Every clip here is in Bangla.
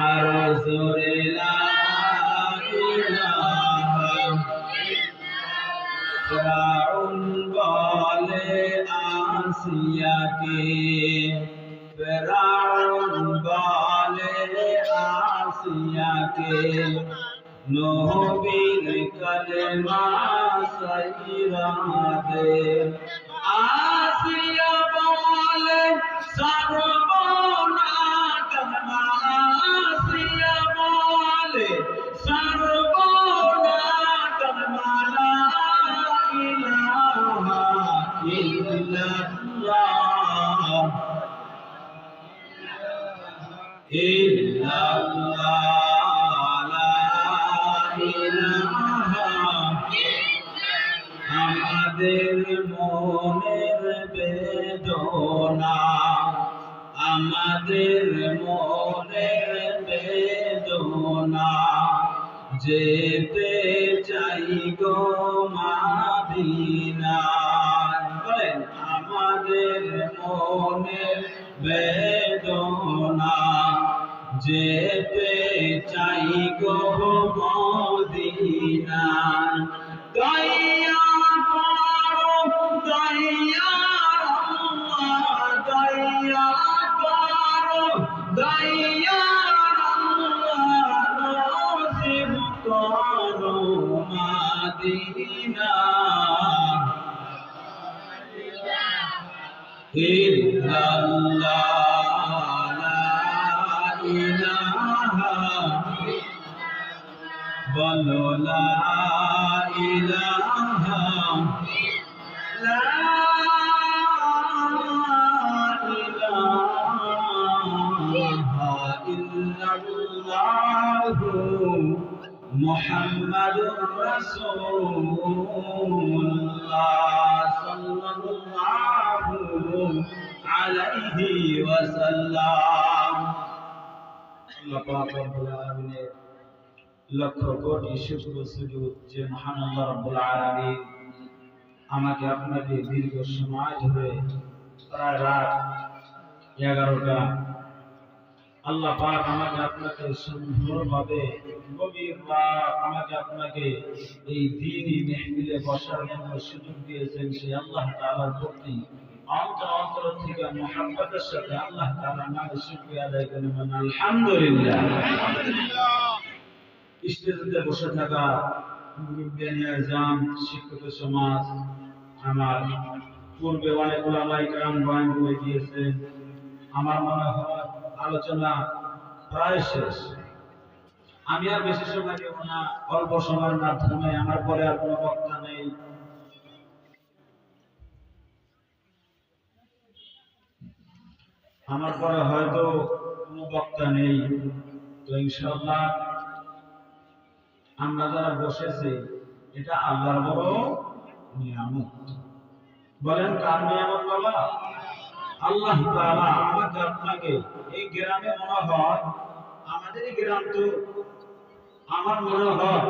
আরো জোরে লা ইলাহা ফিরআউন বলে আসিয়াকে ফিরআউন বলে আসিয়াকে নবীর কলেমা সহিরা দে আসিয়া বলে সর্বনাশ আসিয়া বলে সর্বনাশ লা ইলাহা ইল্লাল্লাহ ইল্লাল্লাহ লা ইলাহা আমাদের মনের বেদনা আমাদের মনের বেদনা যেতে চাই গো মদিনায় বলেন আমাদের মনের বেদনা যেতে চাই গো মদিনায় দয়া করো দয়া আল্লাহ দয়া করো দয়া আল্লাহ নসিব করো মদিনা ইল্লাল্লাহ লা ইলাহা বলো লা ইলাহা লা ইলাহা ইল্লাল্লাহু মুহাম্মাদুর রাসূলুল্লাহ সাল্লাল্লাহু আলাইহি ওয়াসাল্লাম আল্লাহ পাক রব্বুল আলামিনের লক্ষ কোটি শুকর সুজুদ যে মহান আল্লাহ রাব্বুল আলামিন আমাকে আপনাকে দীর্ঘ সময় ধরে প্রায় রাত 11টা আল্লাহ পাক আমাকে আপনাকে সুন্দরভাবে গভীর রাত আমাকে আপনাকে এই দ্বীনি মাহফিলে বসার জন্য সুযোগ দিয়েছেন সেই আল্লাহ তাআলার প্রতি অন্তর থেকে মুহাব্বতের সাথে আল্লাহ তাআলার নামে শুকরিয়া আদায় করি আলহামদুলিল্লাহ স্টেজে বসে থাকা মুরব্বিয়ান আযম শিক্ষক সমাজ আমার পূর্বে অনেক ওলামায়ে কেরাম বয়ান করে দিয়েছেন আমার মনে হয় আলোচনা প্রায় শেষ আমি আর বেশি সময় দেব না অল্প সময়ের মাধ্যমে আমার পরে আর কোনো বক্তা নেই আমার পরে হয়তো কোনো বক্তা নেই তো ইনশাআল্লাহ আমরা যারা বসেছি এটা আল্লাহর বড় নিয়ামত বলেন কার নিয়ামত বাবা আল্লাহ তাআলা আমাকে আপনাকে এই গ্রামে মনে হয় আমাদের এই গ্রাম তো আমার মনে হয়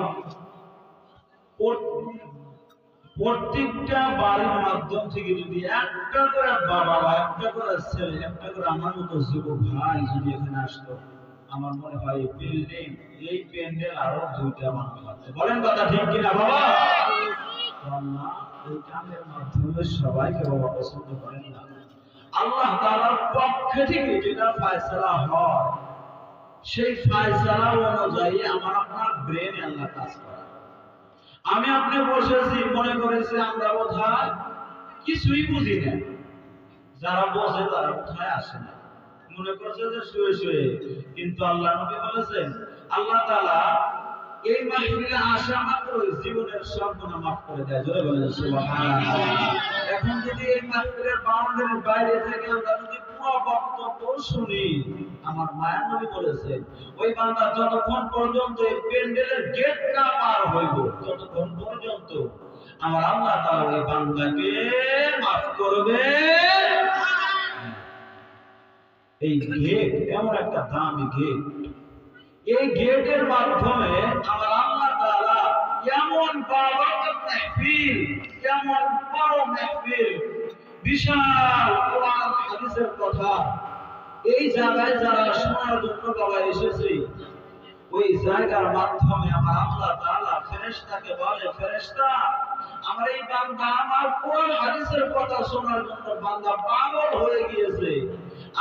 প্রত্যেকটা বাড়ির মাধ্যম থেকে যদি একটা করে বাবা বা একটা করে ছেলে একটা করে আমার মতো যুবক ভাই যদি এখানে আসতো আমার মনে হয় এই বিল্ডিং এই প্যান্ডেল আরো 2টা বানাতে পারতো বলেন কথা ঠিক কিনা বাবা আল্লাহ এই কামের মাধ্যমে সবাইকে বাবা পছন্দ করেন না আল্লাহ তাআলার পক্ষ থেকে যেটা ফয়সালা হয় সেই ফয়সালা অনুযায়ী আমার আপনার ব্রেনে আল্লাহ কাজ করে আমি আপনি বসেছি মনে করেছি আমরা বোধহয় কিছুই বুঝি না যারা বসে তারা কোথায় আসে না মনে করছে যে শুয়ে শুয়ে কিন্তু আল্লাহ নবী বলেছেন আল্লাহ তাআলা এই মাহফিলে আসা মাত্র জীবনের সব গুনাহ maaf করে দেয় জোরে বলেন সুবহানাল্লাহ এখন যদি এই মাহফিলের বাউন্ডারির বাইরে থেকে আমরা যদি পুরো বক্তব্য শুনি আমার মায়ের নবী বলেছেন ওই বান্দা যতক্ষণ পর্যন্ত এই প্যান্ডেলের গেট না পার হইব ততক্ষণ পর্যন্ত আমার আল্লাহ তাআলা ওই বান্দাকে maaf করবে এই গেট এমন একটা দামি গেট এই গেটের মাধ্যমে আমার আল্লাহ তাআলা এমন বারাকাত মাহফিল এমন বড় মাহফিল বিশাল কোরআন হাদিসের কথা এই জায়গায় যারা শোনার জন্য বাবা এসেছে, ওই জায়গার মাধ্যমে আমার আল্লাহ তাআলা ফেরেশতাকে বলে, ফেরেশতা আমার এই বান্দা আমার কোরআন হাদিসের কথা শোনার জন্য বান্দা পাগল হয়ে গিয়েছে।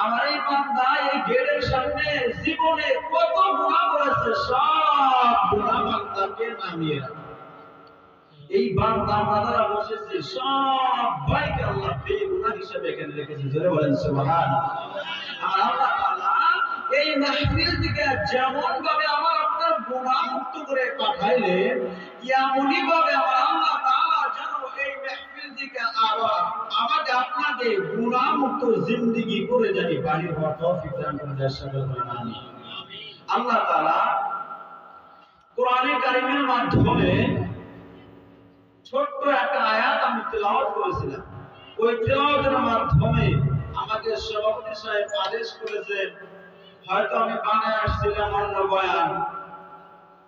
আমার এই বান্দা এই গেটের সামনে জীবনে কত গুনাহ করেছে, সব গুনাহ বান্দাকে নামিয়ে রাখে। এই বান্দা আমরা যারা বসেছি সবাইকে আল্লাহ বেগুনাহ হিসেবে এখানে রেখেছে। জোরে বলেন সুবহানাল্লাহ। আর আল্লাহ তাআলা এই মাহফিল থেকে যেমন ভাবে আমার আপনার গুনাহ মুক্ত করে পাঠাইলেন, এমনই ভাবে আমার আল্লাহ তাআলা যেন এই মাহফিল থেকে আবার আমাকে আপনাকে গুনাহ মুক্ত জিন্দেগি করে জানি বাড়ি হওয়ার তৌফিক দান করে দেন। আমিন। আল্লাহ তাআলা কোরআনে কারীমের মাধ্যমে ছোট্ট একটা আয়াত আমি তেলাওয়াত করেছিলাম। ওই তেলাওয়াতের মাধ্যমে আমাকে সভাপতি সাহেব আদেশ করেছেন, হয়তো আমি বানায় আসছিলাম অন্য বয়ান,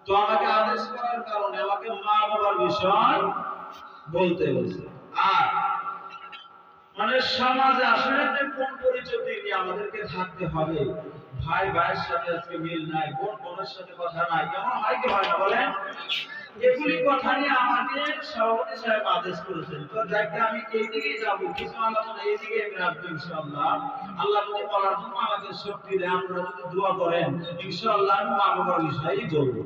তো আমাকে আদেশ করার কারণে আমাকে মা বাবার বিষয় বলতে হয়েছে। আর মানে সমাজে আসলে যে কোন পরিচয় নিয়ে আমাদেরকে থাকতে হবে, ভাই ভাইয়ের সাথে আজকে মিল নাই, বোন বোনের সাথে কথা নাই, কেমন হয় কি হয় না বলেন? এগুলি কথা নিয়ে আমাকে সভাপতি সাহেব আদেশ করেছেন। তো দেখে আমি এই দিকেই যাবো, কিছু আলোচনা এই দিকে আমি রাখবো ইনশাআল্লাহ। আল্লাহ যদি বলার জন্য আমাকে শক্তি দেয়, আপনারা যদি দোয়া করেন ইনশাআল্লাহ আমি মা বাবার বিষয়ই বলবো।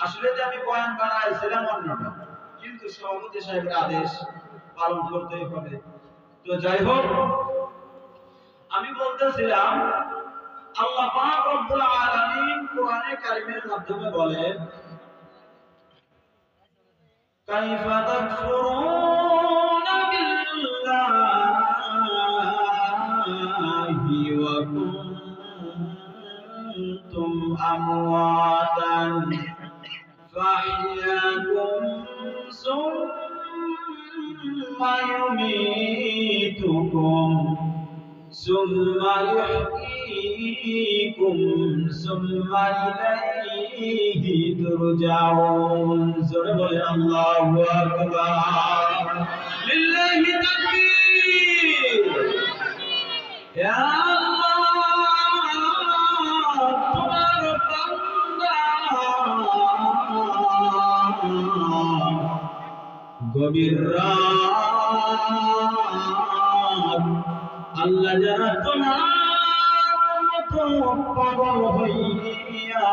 আসলে যে আমি বয়ান বানাইছিলাম অন্যটা, কিন্তু সভাপতি সাহেবের আদেশ পালন করতেই হবে। তো যাই হোক, আমি বলতেছিলাম আল্লাহ পাক রব্বুল আলামিন কোরআনে কারীমের মাধ্যমে বলেন, কাইফা তাকফুরুনা বিল্লাহি ওয়া কুনতুম আমওয়াতান ফাহইয়াকুম সুম্মা ইউমীতুকুম সুম্মা ইহয়ীকুম সুম্মা ইলাইহি তুরজাউন। জোরে বলেন আল্লাহু আকবার, লিল্লাহি তাকবীর। ইয়া আল্লাহ, তোমার বান্দা গভীর রাত আল্লাহ যারা তোমার মতো পাগল হইয়া,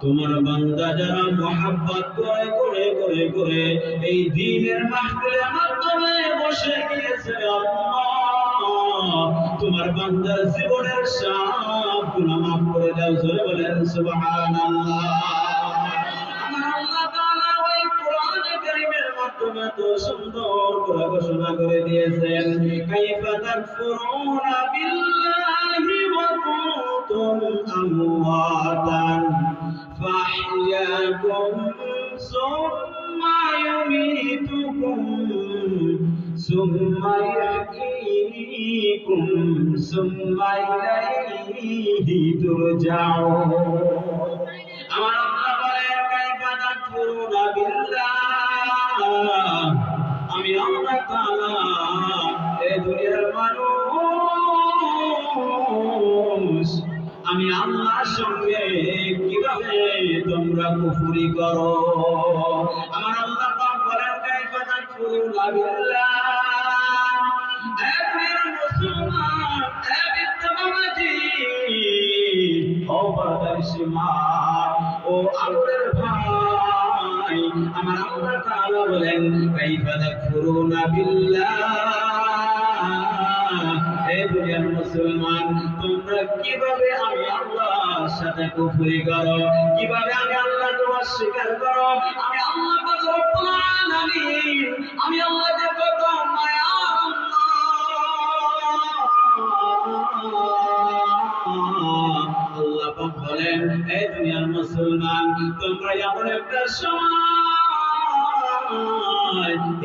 তোমার বান্দা যারা মুহাব্বত করে করে করে করে এই দ্বীনের মাহফিলের মাধ্যমে বসে গিয়েছে, আল্লাহ তোমার বান্দার জীবনের সব গুনাহ মাফ করে দাও। জোরে বলেন সুবহানাল্লাহ। তো সুন্দর করে ঘোষণা করে দিয়েছেন, কাইফা তাকফুরুনা বিল্লাহি ওয়া কুনতুম আমওয়াতান ফাহইয়াকুম সুম্মা ইউমীতুকুম সুম্মা ইহয়ীকুম সুম্মা ইলাইহি তুরজাউন। আমার আল্লাহ বলেন, কাইফা তাকফুরুনা বিল্লাহ, আমি আল্লাহ তাআলা এই দুনিয়ার মানুষ, আমি আল্লাহর সঙ্গে কিভাবে তোমরা কুফরি করো। আমার আল্লাহ পাক বলেন, কাইফা তাকফুরুনা বিল্লাহ। হে মুসলমান, হে বিদ্যাবাজি, ও পরদেশী মা, ও আদরের ভাই, আমার আল্লাহ তাআলা বলেন, কাইফা তাকফুরুনা বিল্লাহ। হে দুনিয়ার মুসলমান, তোমরা কিভাবে আমি আল্লাহর সাথে কুফরি করো, কিভাবে আমি আল্লাহকে অস্বীকার করো। আমি আল্লাহ পাক রব্বুল আলামিন, আমি আল্লাহ যে কত মায়া, আল্লাহ পাক বলেন, হে দুনিয়ার মুসলমান, তোমরা এমন একটা সময়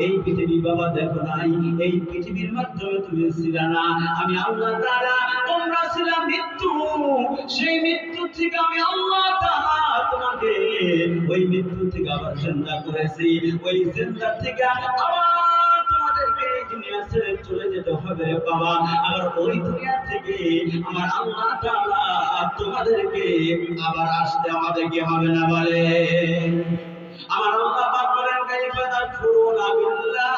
এই পৃথিবী বাবা দেখো নাই, এই পৃথিবীর মাধ্যমে তুমি ছিলে না, আমি আল্লাহ তাআলা তোমরা ছিলা মৃত্যু, সেই মৃত্যু থেকে আমি আল্লাহ তাআলা তোমাকে ওই মৃত্যু থেকে আবার জিন্দা করেছি, ওই জিন্দা থেকে আবার তোমাদেরকে দুনিয়া ছেড়ে চলে যেতে হবে রে বাবা। আবার ওই দুনিয়া থেকে আমার আল্লাহ তাআলা তোমাদেরকে আবার আসতে আমাদেরকে হবে না বলে। আমার আল্লাহ পাক বলেন কাইফা তাকফুরুনা বিল্লাহ,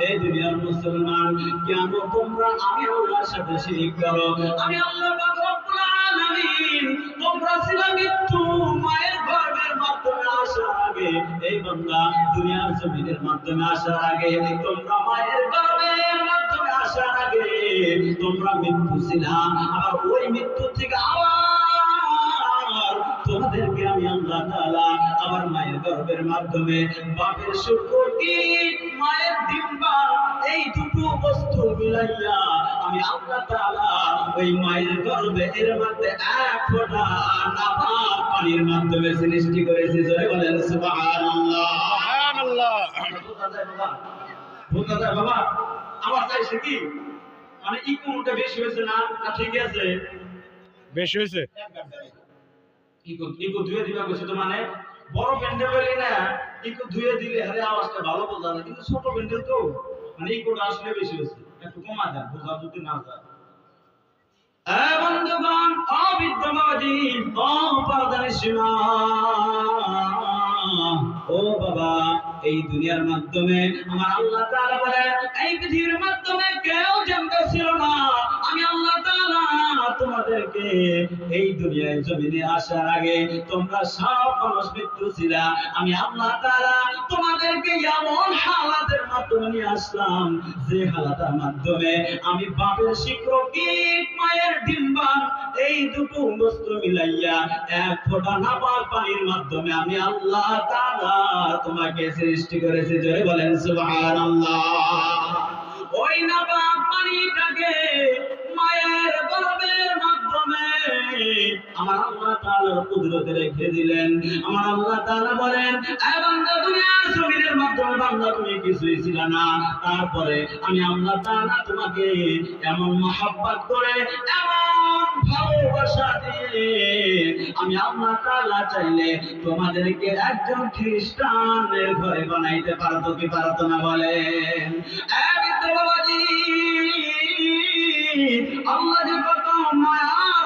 এই দুনিয়ার মুসলমান কেন তোমরা আমি আল্লাহর সাথে শিরক করো। আমি আল্লাহ পাক রব্বুল আলামিন তোমরা ছিল মৃত্যু মায়ের গর্ভের মাধ্যমে আসার আগে, এই বান্দা দুনিয়ার জমিনের মাধ্যমে আসার আগে, তোমরা মায়ের গর্ভের মাধ্যমে আসার আগে তোমরা মৃত্যু ছিল। আর ওই মৃত্যু থেকে আবার তোমাদেরকে আমি আল্লাহ তাআলা আবার মায়ের গর্ভের মাধ্যমে বাপের শুকরটি মায়ের ডিম্বা এই দুটো বস্তু মিলাইয়া আমি আল্লাহ তাআলা ওই মায়ের গর্ভে এর মধ্যে এক ফোঁটা নাপাক পানির মাধ্যমে সৃষ্টি করেছি। জোরে বলেন সুবহানাল্লাহ। সুবহানাল্লাহ। বোঝা যায় বাবা? আমার চাইছে কি মানে ইকুমটা বেশি হয়েছে না ঠিক আছে? বেশি হয়েছে। ইকো ধুয়ে দিবা কইছে তো, মানে বড় প্যান্ডেল হইলে না ইকো ধুয়ে দিলে আরে আওয়াজটা ভালো বোঝা যায়, কিন্তু ছোট প্যান্ডেল তো মানে ইকোটা আসলে বেশি হয়েছে, একটু কমা দেন বোঝা যদি না যায়। বন্ধুগণ, অবিদ্যমাজি অপারদানি সীমা, ও বাবা এই দুনিয়ার মাধ্যমে আমার আল্লাহ তাআলা বলে এই পৃথিবীর মাধ্যমে কেউ জানতে ছিল না আমি আল্লাহ তাআলা তোমাদেরকে এই দুনিয়ায় জমিনে আসার আগে তোমরা সব মানুষ মৃত্যু ছিল। আমি আল্লাহ তাআলা তোমাদেরকে এমন হালাতের মাধ্যমে নিয়ে আসলাম যে হালাতের মাধ্যমে আমি বাপের শিক্ষকি মায়ের ডিম্বা এই দুটো বস্তু মিলাইয়া এক ফোঁটা নাপাক পানির মাধ্যমে আমি আল্লাহ তাআলা তোমাকে সৃষ্টি করেছি। জোরে বলেন সুবহানাল্লাহ। ওই নাপাক পানিটাকে মায়ের গর্ভের মাধ্যমে আমার আল্লাহ তাআলার কুদরতে রেখে দিলেন। আমার আল্লাহ তাআলা বলেন এ বান্দা দুনিয়ার জমিনের মাধ্যমে বান্দা তুমি কিছুই ছিল না, তারপরে আমি আল্লাহ তাআলা তোমাকে এমন মহব্বত করে এমন ভালোবাসা দিয়ে আমি আল্লাহ তাআলা চাইলে তোমাদেরকে একজন খ্রিস্টানের ঘরে বানাইতে পারতো কি পারতো না বলেন? এ বিদ্যাবাবাজি আল্লাহ যে কত মায়ার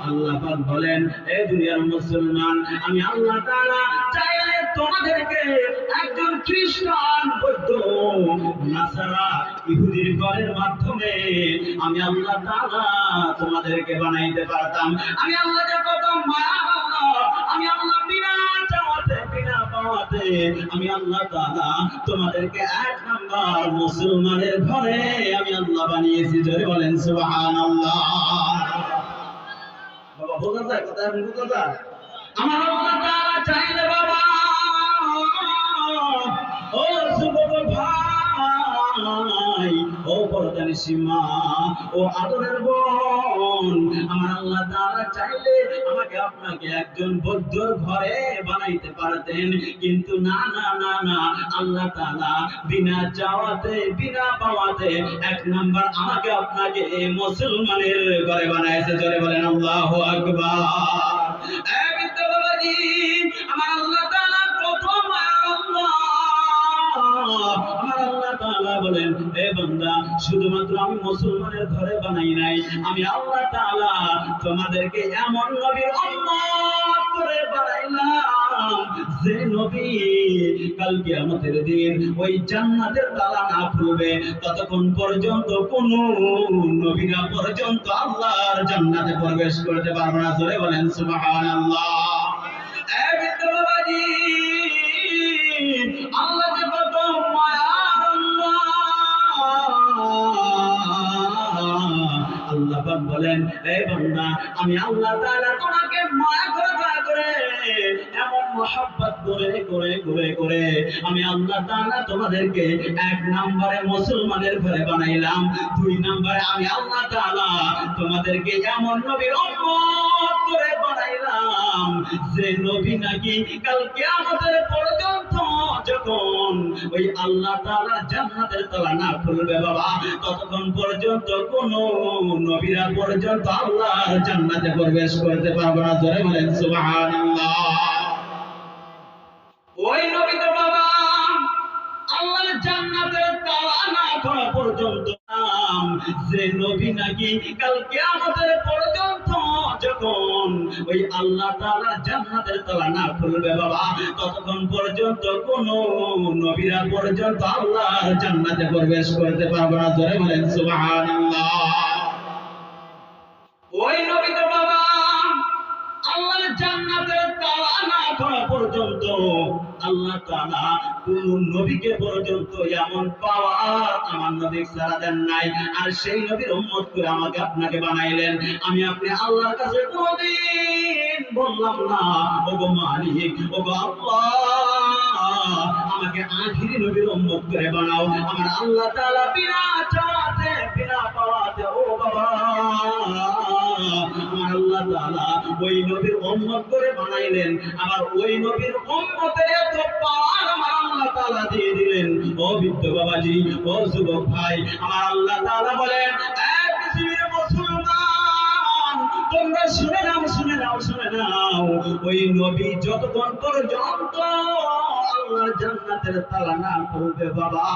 আল্লাহ পাক বলেন এ দুনিয়ার মুসলমান আমি আল্লাহ তাআলা চাইলে তোমাদেরকে একজন খ্রিস্টান বৌদ্ধ নাসারা ইহুদির ঘরের মাধ্যমে আমি আল্লাহ তাআলা তোমাদেরকে বানাইতে পারতাম। আমি আল্লাহ যে কত মায়ার আমি আল্লাহ বিনা চাওয়াতে বিনা পাওয়াতে আমি আল্লাহ তাআলা তোমাদেরকে এক নাম্বার মুসলমানের ঘরে আমি আল্লাহ বানিয়েছি। জোরে বলেন সুবহানাল্লাহ। বাবা বোঝা যায় কথা? বোঝা যায়? আমার আল্লাহ তাআলা চাইলে বাবা ও যুবক ভাই, ও পরদানি সীমা, ও আদরের বোন, আমার আল্লাহ তাআলা চাইলে আমাকে আপনাকে একজন বৌদ্ধর ঘরে বানাইতে পারতেন, কিন্তু না না না না আল্লাহ তাআলা বিনা চাওয়াতে বিনা পাওয়াতে এক নাম্বার আমাকে আপনাকে মুসলমানের ঘরে বানাইছে। জোরে বলেন আল্লাহু আকবার। এ বিদ্যাবাবাজি আমার আল্লাহ তাআলা প্রথম আল্লাহ আমার আল্লাহ তাআলা বলেন এ বান্দা শুধুমাত্র আমি মুসলমানের ঘরে বানাই নাই, আমি আল্লাহ তাআলা তোমাদেরকে এমন নবীর উম্মত করে বানাইলাম যে নবী কাল কিয়ামতের দিন ওই জান্নাতের তালা না খুলবে ততক্ষণ পর্যন্ত কোন নবীরা পর্যন্ত আল্লাহর জান্নাতে প্রবেশ করতে পারবে না। জোরে বলেন সুবহানাল্লাহ। এ বিদ্যাবাবাজি আল্লাহ যে কত মায়ার আল্লাহ পাক বলেন এই বান্দা আমি আল্লাহ তাআলা তোমাকে মায়া করে দয়া করে এমন মহব্বত করে করে করে করে আমি আল্লাহ তাআলা তোমাদেরকে এক নম্বরে মুসলমানের ঘরে বানাইলাম, দুই নম্বরে আমি আল্লাহ তাআলা তোমাদেরকে এমন নবীর উম্মত করে বানাইলাম যে নবী নাকি কাল কিয়ামতের পর্যন্ত যখন ওই আল্লাহ তাআলা জান্নাতের তালা না খুলবে বাবা ততক্ষণ পর্যন্ত কোন নবীরা পর্যন্ত আল্লাহর জান্নাতে প্রবেশ করতে পারবে না। জোরে বলেন সুবহানাল্লাহ। যে নবী নাকি কাল কিয়ামতের পর্যন্ত যখন ওই আল্লাহ তাআলা জান্নাতের তালা না খুলবে বাবা, ততক্ষণ পর্যন্ত কোন নবীরা পর্যন্ত আল্লাহর জান্নাতে প্রবেশ করতে পারবে না। জোরে বলেন সুবহানাল্লাহ। ওই নবী তো বাবা আল্লাহর জান্নাতের তালা না খোলা পর্যন্ত আল্লাহ তাআলা কোন নবীকে পর্যন্ত এমন পাওয়ার আমার নবী ছাড়া দেন নাই। আর সেই নবীর উম্মত করে আমাকে আপনাকে বানাইলেন। আমি আপনি আল্লাহর কাছে কোনদিন বললাম না ওগো মালিক ওগো আল্লাহ আমাকে আখিরি নবীর উম্মত করে বানাও। আমার আল্লাহ তাআলা বিনা চাওয়াতে বিনা পাওয়াতে ও বাবা আমার আল্লাহ তাআলা ওই নবীর উম্মত করে বানাইলেন। আমার ওই নবীর উম্মতের এত পাওয়ার আমার আল্লাহ তাআলা দিয়ে দিলেন। ও বৃদ্ধ বাবাজি, ও যুবক ভাই, আমার আল্লাহ তাআলা বলেন এই পৃথিবীর মুসলমান তোমরা শুনে নাও শুনে নাও শুনে নাও, ওই নবী যতক্ষণ পর্যন্ত আল্লাহর জান্নাতের তালা না খুলবে বাবা,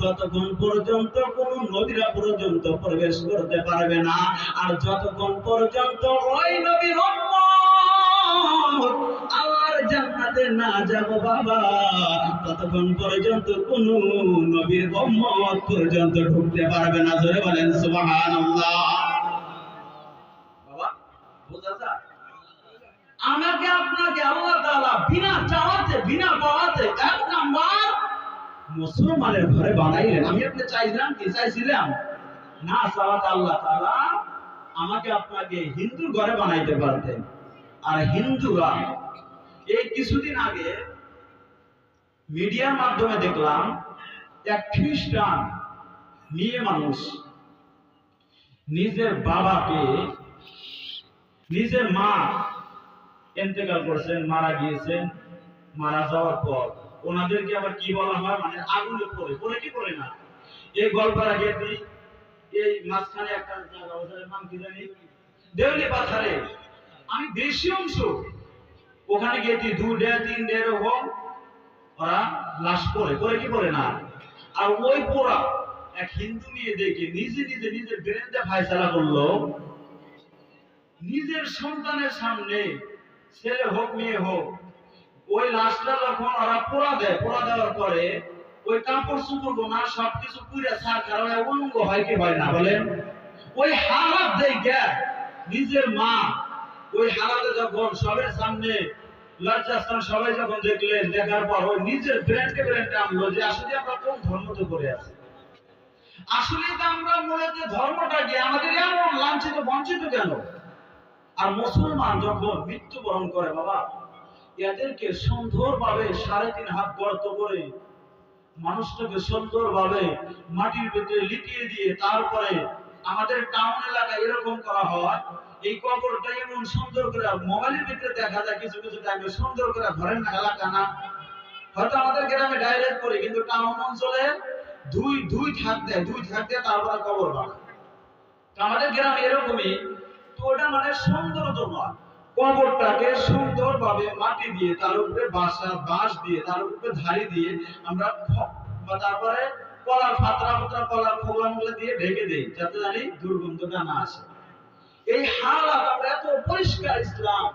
ততক্ষণ পর্যন্ত কোন নবীরা পর্যন্ত প্রবেশ করতে পারবে না। আর যতক্ষণ পর্যন্ত ওই নবীর উম্মত আল্লাহর জান্নাতে না যাব বাবা, ততক্ষণ পর্যন্ত কোন নবীর উম্মত পর্যন্ত ঢুকতে পারবে না। জোরে বলেন সুবহানাল্লাহ। বাবা বুঝা যায়? আমাকে আপনাকে আল্লাহ তাআলা বিনা চাওয়াতে বিনা পাওয়াতে এক নাম্বার মুসলমানের ঘরে বানাইলেন। আমি আপনি চাইছিলাম কি? চাইছিলাম না, চাওয়াতে আল্লাহ তাআলা আমাকে আপনাকে হিন্দুর ঘরে বানাইতে পারতেন। আর হিন্দুরা এই কিছুদিন আগে মিডিয়ার মাধ্যমে দেখলাম এক খ্রিস্টান মেয়ে মানুষ নিজের বাবাকে, নিজের মা ইন্তেকাল করেছেন, মারা গিয়েছেন, মারা যাওয়ার পর ওনাদেরকে আবার কি বলা হয়, মানে আগুনে পড়ে পড়ে কি পড়ে না, এই গল্পের আগে এই মাঝখানে একটা জায়গা ওদের নাম কি জানি, দেউলি পাথারে, আমি বেশি অংশ ওখানে গেছি 2-3 হোক ওরা লাশ পড়ে পড়ে কি পড়ে না। আর ওই পোড়া এক হিন্দু মেয়ে দেখে নিজে নিজে নিজের ব্রেনটা ফায়সালা করলো, নিজের সন্তানের সামনে ছেলে হোক মেয়ে হোক ওই লাশটা যখন ওরা পোড়া দেয়, পোড়া দেওয়ার পরে ওই কাপড় চোপড় গোনা সবকিছু পুড়ে ছাড় কারণে উলঙ্গ হয় কি হয় না বলেন? ওই হালাত দেখে নিজের মা ওই হালাতে যখন সবার সামনে লজ্জাস্থান সবাই যখন দেখলেন, দেখার পর ওই নিজের ব্রেনটা আনলো যে আসলে আমরা কোন ধর্মতে করে আছি, আসলে তো আমরা মূলত ধর্মটা কি আমাদের এমন লাঞ্ছিত বঞ্চিত কেন? আর মুসলমান যখন মৃত্যুবরণ করে বাবা, এদেরকে সুন্দরভাবে 3.5 হাত গর্ত করে মানুষটাকে সুন্দরভাবে মাটির ভিতরে লিপিয়ে দিয়ে তারপরে আমাদের টাউন এলাকায় এরকম করা হয়, এই কবরটা এমন সুন্দর করে মোবাইলের ভিতরে দেখা যায় কিছু কিছু টাইমে সুন্দর করে ঘরের এলাকা না, হয়তো আমাদের গ্রামে ডাইরেক্ট করি, কিন্তু টাউন অঞ্চলে দুই থাক দেয় তারপরে কবর বানায়। আমাদের গ্রামে এরকমই, তো ওটা মানে সৌন্দর্য নয়, কবরটাকে সুন্দরভাবে মাটি দিয়ে তার উপরে বাঁশ দিয়ে তার উপরে ধারি দিয়ে আমরা তারপরে কলার পাতরা কলার খোলাগুলো দিয়ে ঢেকে দেই যাতে জানি দুর্গন্ধটা না আসে। এই হালাত আমরা এত পরিষ্কার ইসলাম,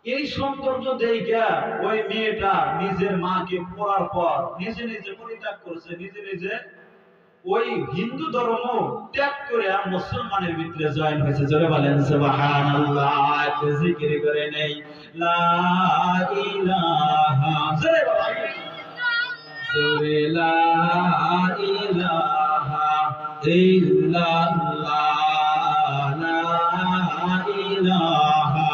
এই সৌন্দর্য দেখা ওই মেয়েটা নিজের মাকে পড়ার পর নিজে নিজে পরিত্যাগ করছে, নিজে নিজে ওই হিন্দু ধর্ম ত্যাগ করে আর মুসলমানের ভিতরে জয়েন হয়েছে। জোরে বলেন সুবহানাল্লাহ। জিকির করে নেই লা ইলাহা, জোরে বলেন জোরে লা ইলাহা ইল্লাল্লাহ লা ইলাহা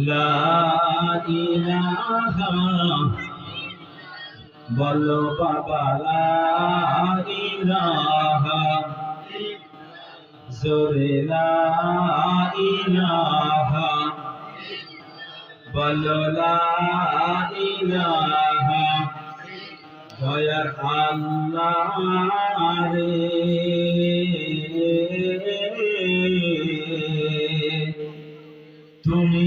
লা ইলাহা, বলো বাবা লা ইলাহা, জোরে লা ইলাহা, বলো লা ইলাহা দয়ার আল্লাহ রে তুমি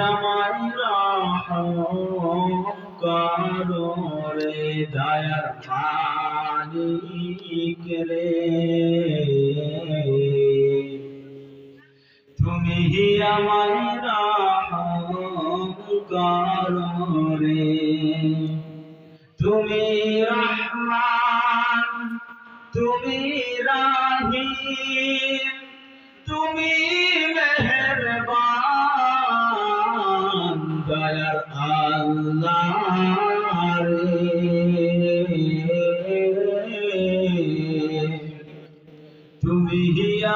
আমায় রহম করো রে দয়ার মালিক রে তুমি আমায় রহম করো রে তুমি রহমান তুমি রহিম তুমি মেহেরবান দয়ার আল্লাহ রে তুমি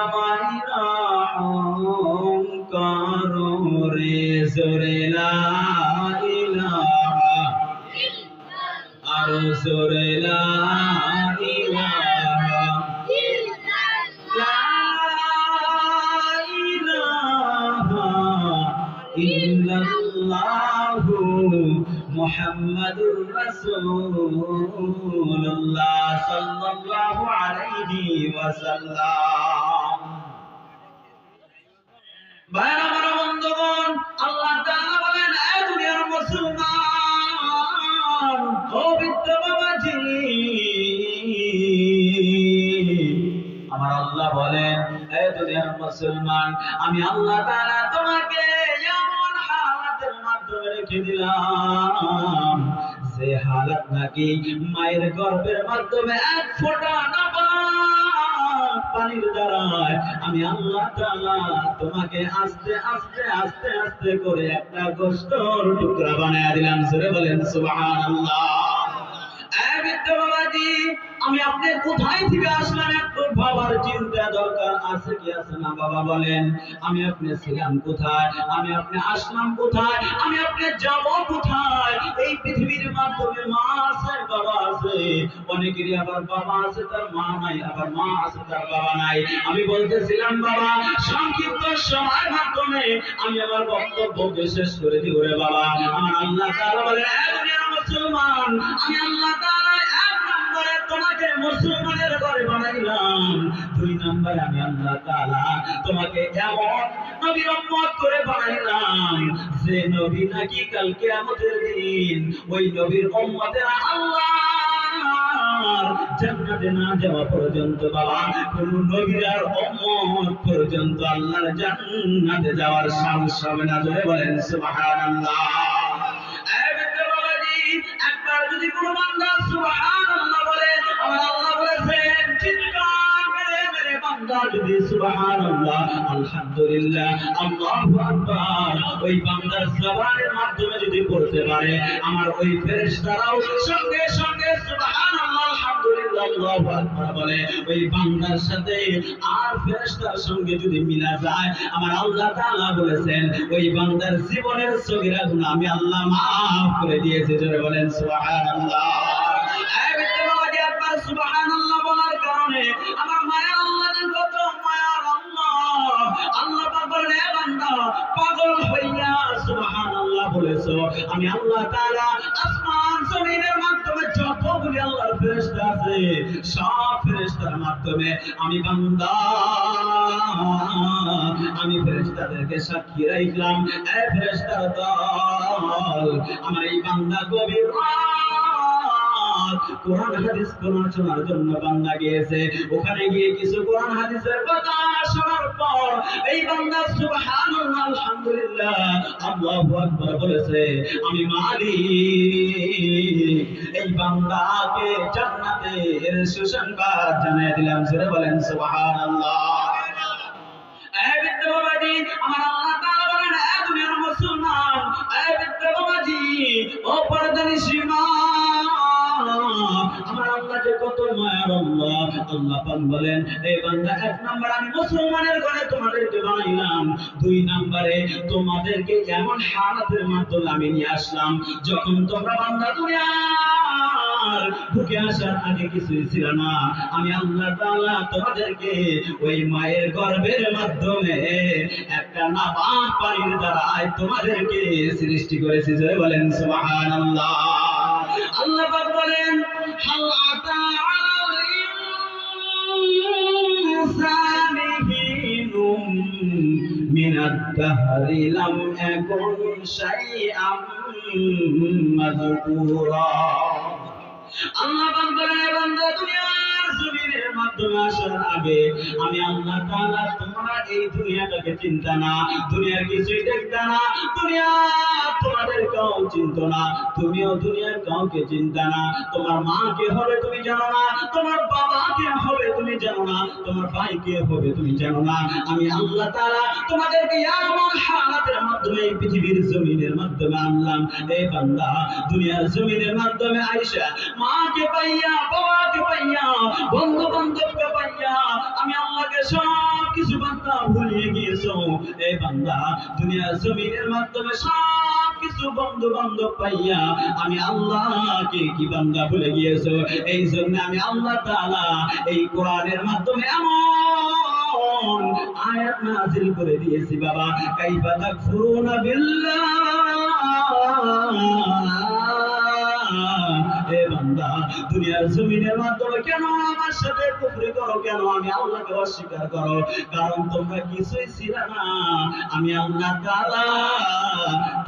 আমায় রহম করো রে জোরে লা ইলাহা আরো জোরে লা ইলাহা লা ইলাহা ইল্লাল্লাহু মুহাম্মাদুর রাসূলুল্লাহ সাল্লাল্লাহু আলাইহি ওয়াসাল্লাম। ভাইরা আমার বন্ধুগণ, আল্লাহ তাআলা বলেন, এ দুনিয়ার মুসলমান ও বৃদ্ধ বাবাজি, আমার আল্লাহ বলেন, এ দুনিয়ার মুসলমান, আমি আল্লাহ তাআলা তোমাকে এমন হালাতের মাধ্যমে রেখে দিলাম যে হালাত নাকি মায়ের গর্ভের মাধ্যমে এক ফোঁটা নাপাক পানির দ্বারায় আমি আল্লাহ তাআলা তোমাকে আস্তে আস্তে আস্তে আস্তে করে একটা গোশতের টুকরা বানায় দিলাম। জোরে বলেন সুবহানাল্লাহ। বাবাজি, আমি আপনি কোথায় থেকে আসলাম একটু ভাবার চিন্তা দরকার আছে কি আছে না? বাবা বলেন, আমি আপনি ছিলাম কোথায়, আমি আপনি আসলাম কোথায়, আমি আপনি যাব কোথায়? এই পৃথিবীর মাধ্যমে মা আছে, বাবা আছে, অনেকেরই আবার বাবা আছে তার মা নাই, আবার মা আছে তার বাবা নাই। আমি বলতেছিলাম বাবা, সংক্ষিপ্ত সময়ের মাধ্যমে আমি আমার বক্তব্যকে শেষ করে দিব রে বাবা। আমার আল্লাহ তাআলা বলে, এ দুনিয়ার মুসলমান, আমি আল্লাহ তাআলা এক নম্বরে তোমাকে মুসলমানের ঘরে বানাইলাম, দুই নম্বরে আমি আল্লাহ তাআলা তোমাকে এমন নবীর উম্মত করে বানাইলাম যে নবী নাকি কাল কিয়ামতের দিন ওই নবীর উম্মতেরা আল্লাহর জান্নাতে না যাওয়া পর্যন্ত বাবা কোন নবীর আর উম্মত পর্যন্ত আল্লাহর জান্নাতে যাওয়ার সাহস হবে না। জোরে বলেন সুবহানাল্লাহ। একবার যদি কোনো বান্দা সুবহানাল্লাহ বলে, আমার আল্লাহ বলেছেন, চিৎকার মেরে মেরে বান্দা যদি সুবহানাল্লাহ, আলহামদুলিল্লাহ, আল্লাহু আকবার ওই বান্দার জবানের মাধ্যমে যদি পড়তে পারে, আমার ওই ফেরেশতারাও সঙ্গে সঙ্গে সুবহানাল্লাহ, আলহামদুলিল্লাহ, আল্লাহু আকবার বলে ওই বান্দার সাথে আর ফেরেশতার সঙ্গে যদি মিলা যায়, আমার আল্লাহ তাআলা বলেছেন ওই বান্দার জীবনের সগীরা গুনাহ আমি আল্লাহ মাফ করে দিয়েছি। জোরে বলেন সুবহানাল্লাহ। এই বিদ্যা বাবাজি, একবার সুবহানাল্লাহ বলার কারণে আমার মায়ের আল্লাহ কত মায়ার আল্লাহ, আল্লাহ পাক বলেন, এ বান্দা পাগল হইয়া সুবহানাল্লাহ বলেছো, আমি আল্লাহ তাআলা আসমান জমিনের মাধ্যমে যতগুলি আল্লাহর ফেরেশতা আছে সব ফেরেশতার মাধ্যমে আমি বান্দা, আমি ফেরেশতাদেরকে সাক্ষী রাখলাম, এ ফেরেশতার দল, আমার এই বান্দা গভীর কোরআন হাদিস শোনার জন্য বান্দা গিয়েছে, ওখানে গিয়ে কিছু কোরআন হাদিসের কথা শোনার পর এই বান্দা সুবহানাল্লাহ, আলহামদুলিল্লাহ, আল্লাহু আকবার বলেছে, আমি মালিক এই বান্দাকে জান্নাতের সুসংবাদ জানিয়ে দিলাম। জোরে বলেন সুবহানাল্লাহ। এই বিদ্যা বাবাজি, আমার আল্লাহ তাআলা বলেন, এ দুনিয়ার মুসলমান, এই বিদ্যা বাবাজি, ও পর্দানিশী মা, আমার আল্লাহ যে কত মায়ার আল্লাহ, আল্লাহ পাক বলেন, এই বান্দা এক নাম্বার আমি মুসলমানের ঘরে তোমাদেরকে বানাইলাম, দুই নম্বরে তোমাদেরকে এমন হালাতের মাধ্যমে আমি নিয়ে আসলাম যখন তোমরা বান্দা দুনিয়ার বুকে আসার আগে কিছুই ছিল না, আমি আল্লাহ তাআলা তোমাদেরকে ওই মায়ের গর্ভের মাধ্যমে একটা নাপাক পানির দ্বারায় তোমাদেরকে সৃষ্টি করেছি। জয় বলেন সুবহানাল্লাহ। আল্লাহ পাক বলেন, الدهر لم أكن شيئا مذكورا আল্লাহ বান্দা দুনিয়ার জমিনের মাধ্যমে আসার আগে আমি আল্লাহ তাআলা তোমরা এই দুনিয়াটাকে চিন্তা না, দুনিয়ার কিছুই দেখতা না, দুনিয়া তোমাদের কেউ চিন্তা না, তুমিও দুনিয়ার কাউকে চিন্তা না। তোমার মা কে হবে তুমি জানো না, তোমার বাবা কে হবে তুমি জানো না, তোমার ভাই কে হবে তুমি জানো না। আমি আল্লাহ তাআলা তোমাদেরকে এমন হালাতের মাধ্যমে এই পৃথিবীর জমিনের মাধ্যমে আনলাম। এই বান্দা দুনিয়ার জমিনের মাধ্যমে আয়েশা মাকে পাইয়া, বাবাকে পাইয়া, বন্ধু বান্ধবকে পাইয়া আমি আল্লাহকে সব কিছু বান্দা ভুলিয়ে গিয়েছো। এই বান্দা দুনিয়ার জমিনের মাধ্যমে সব কিছু বন্ধু বান্ধব পাইয়া আমি আল্লাহকে কি বান্দা ভুলে গিয়েছো। এই জন্য আমি আল্লাহ তাআলা এই কোরআনের মাধ্যমে এমন আয়াত নাযিল করে দিয়েছি বাবা, কাইফা তাকফুরুনা বিল্লাহ। হে বান্দা দুনিয়ার জমিনের মাধ্যমে কেন আমার সাথে কুফরি করো, কেন আমি আল্লাহকে অস্বীকার করো? কারণ তোমরা কিছুই ছিল না, আমি আল্লাহ তাআলা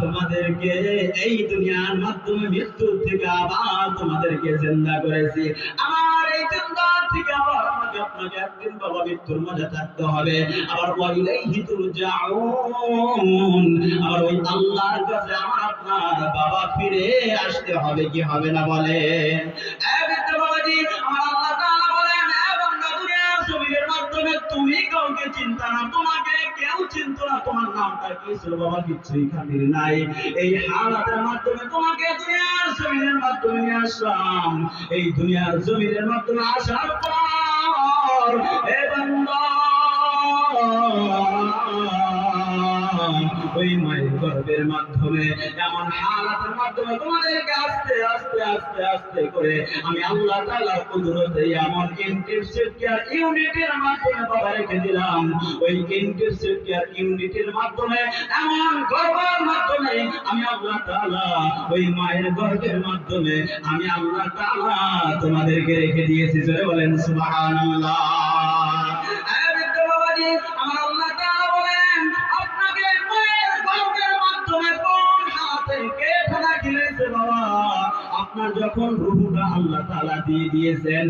তোমাদেরকে এই দুনিয়ার মাধ্যমে মৃত্যু থেকে আবার তোমাদেরকে জিন্দা করেছি। আমার এই জিন্দা থেকে আবার আমাকে আপনাকে একদিন বাবা মৃত্যুর মধ্যে থাকতে হবে। আবার ওয়াইলাইহি তুরজাউন, আবার ওই আল্লাহর কাছে আমার আপনার বাবা ফিরে আসতে হবে কি হবে না বলে? আমার আল্লাহ তাআলা বলেন, এ বান্দা দুনিয়ার জমিনের মাধ্যমে তুমি কাউকে চিন্তা না, তোমাকে কেউ চিনতো না, তোমার নামটা কি ছিল বাবা কিছুই খাতির নাই। এই হালাতের মাধ্যমে তোমাকে দুনিয়ার জমিনের মাধ্যমে নিয়ে আসলাম। এই দুনিয়ার জমিনের মাধ্যমে আসার পর এ বান্দা ওই মায়ের গর্ভের মাধ্যমে এমন হালাতের মাধ্যমে তোমাদেরকে আস্তে আস্তে আস্তে আস্তে করে আমি আল্লাহ তাআলার কুদরতে এমন ইন্টেনসিভ কেয়ার ইউনিটের মাধ্যমে বাবা রেখে দিলাম। ওই ইন্টেনসিভ কেয়ার ইউনিটের মাধ্যমে এমন গর্ভের মাধ্যমে আমি আল্লাহ তাআলা ওই মায়ের গর্ভের মাধ্যমে আমি আল্লাহ তাআলা তোমাদেরকে রেখে দিয়েছি। জোরে বলেন সুবহানাল্লাহ। আমার আল্লাহ তাআলা বলেন, আপনাকে মায়ের গর্ভের মাধ্যমে কোন হাতে কে ফেলা দিয়েছে বাবা? আপনার যখন রূহটা আল্লাহ তাআলা দিয়ে দিয়েছেন